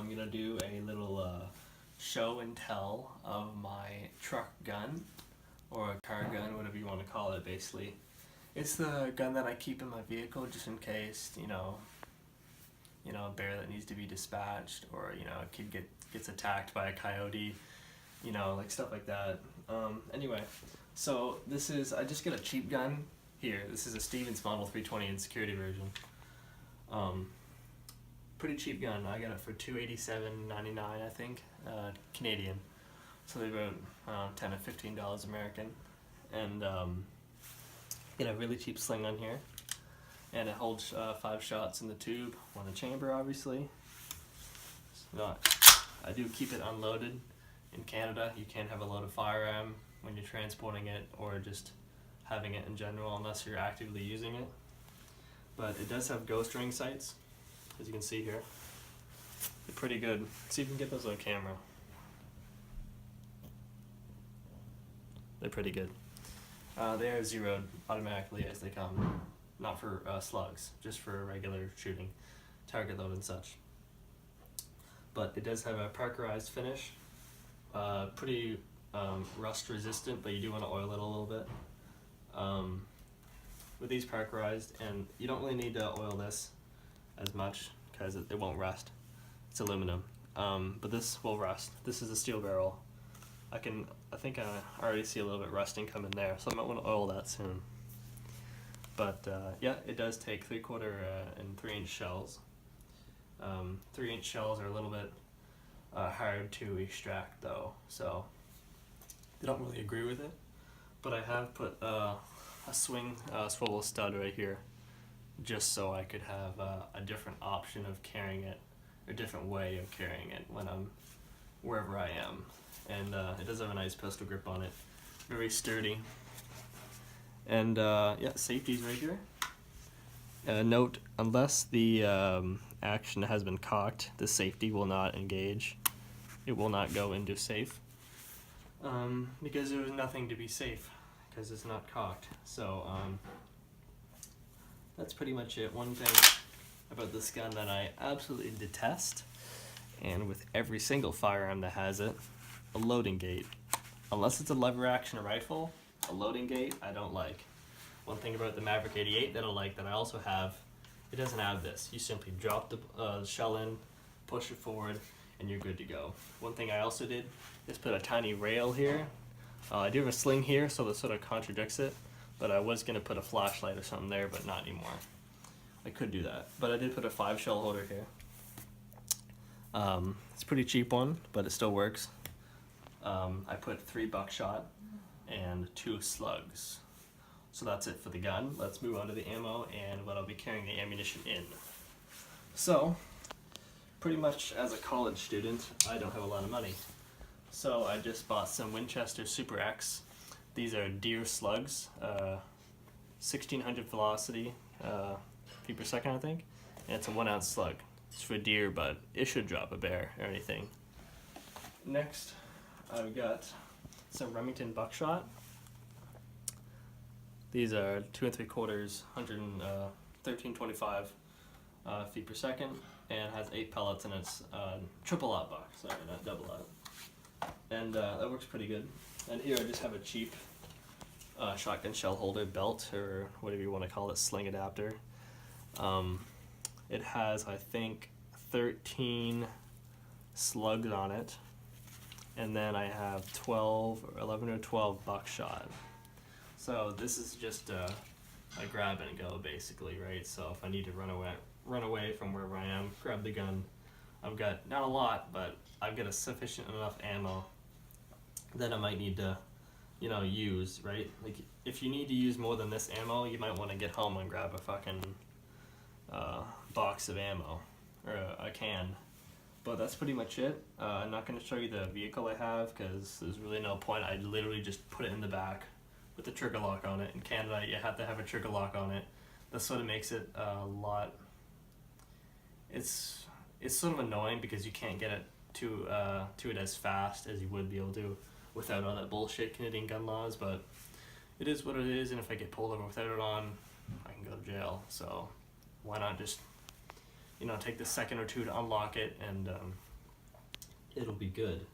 I'm gonna do a little show and tell of my truck gun, or a car gun, whatever you want to call it. Basically, it's the gun that I keep in my vehicle just in case, a bear that needs to be dispatched, or a kid gets attacked by a coyote, like stuff like that. Anyway, so I just get a cheap gun here. This is a Stevens Model 320 in security version. Pretty cheap gun. I got it for $287.99, I think, Canadian. So they about $10 or $15 American, and get a really cheap sling on here, and it holds 5 shots in the tube, 1 in the chamber, obviously. I do keep it unloaded. In Canada, you can't have a loaded firearm when you're transporting it, or just having it in general, unless you're actively using it. But it does have ghost ring sights, as you can see here. They're pretty good. Let's see if we can get those on camera. They're pretty good. They are zeroed automatically as they come, not for slugs, just for regular shooting, target load and such. But it does have a parkerized finish, pretty rust resistant, but you do want to oil it a little bit. With these parkerized, and you don't really need to oil this as much because it won't rust. It's aluminum, but this will rust. This is a steel barrel. I think I already see a little bit rusting coming there, so I might want to oil that soon. But yeah, it does take 3/4 and 3-inch shells. 3-inch shells are a little bit hard to extract though, so they don't really agree with it. But I have put a swing swivel stud right here, just so I could have a different option of carrying it, a different way of carrying it when I'm wherever I am. And it does have a nice pistol grip on it, very sturdy. And yeah, safety's right here. Note, unless the action has been cocked, the safety will not engage. It will not go into safe, because there was nothing to be safe, because it's not cocked. So that's pretty much it. One thing about this gun that I absolutely detest, and with every single firearm that has it, a loading gate. Unless it's a lever action rifle, a loading gate I don't like. One thing about the Maverick 88 that I like, that I also have, it doesn't have this. You simply drop the shell in, push it forward, and you're good to go. One thing I also did is put a tiny rail here. I do have a sling here, so that sort of contradicts it, but I was going to put a flashlight or something there, but not anymore. I could do that, but I did put a 5 shell holder here. It's a pretty cheap one, but it still works. I put 3 buckshot and 2 slugs. So that's it for the gun. Let's move on to the ammo and what I'll be carrying the ammunition in. So, pretty much as a college student, I don't have a lot of money. So I just bought some Winchester Super X. These are deer slugs, 1600 velocity, feet per second I think, and it's a 1 ounce slug. It's for deer, but it should drop a bear or anything. Next, I've got some Remington buckshot. These are 2 3/4, 1325 feet per second, and has 8 pellets, and it's triple aught buck, sorry, not double aught. And that works pretty good. And here I just have a cheap shotgun shell holder belt, or whatever you want to call it, sling adapter. It has, I think, 13 slugs on it, and then I have 11 or 12 buckshot. So this is just a grab and go, basically, right? So if I need to run away from wherever I am, grab the gun. I've got not a lot, but I've got a sufficient enough ammo that I might need to, use, right? Like if you need to use more than this ammo, you might want to get home and grab a fucking box of ammo, or a can. But that's pretty much it. I'm not going to show you the vehicle I have, because there's really no point. I literally just put it in the back with the trigger lock on it. In Canada, you have to have a trigger lock on it. That sort of makes it a lot. It's sort of annoying because you can't get it to it as fast as you would be able to without all that bullshit Canadian gun laws. But it is what it is, and if I get pulled over without it on, I can go to jail. So why not just take the second or two to unlock it and it'll be good.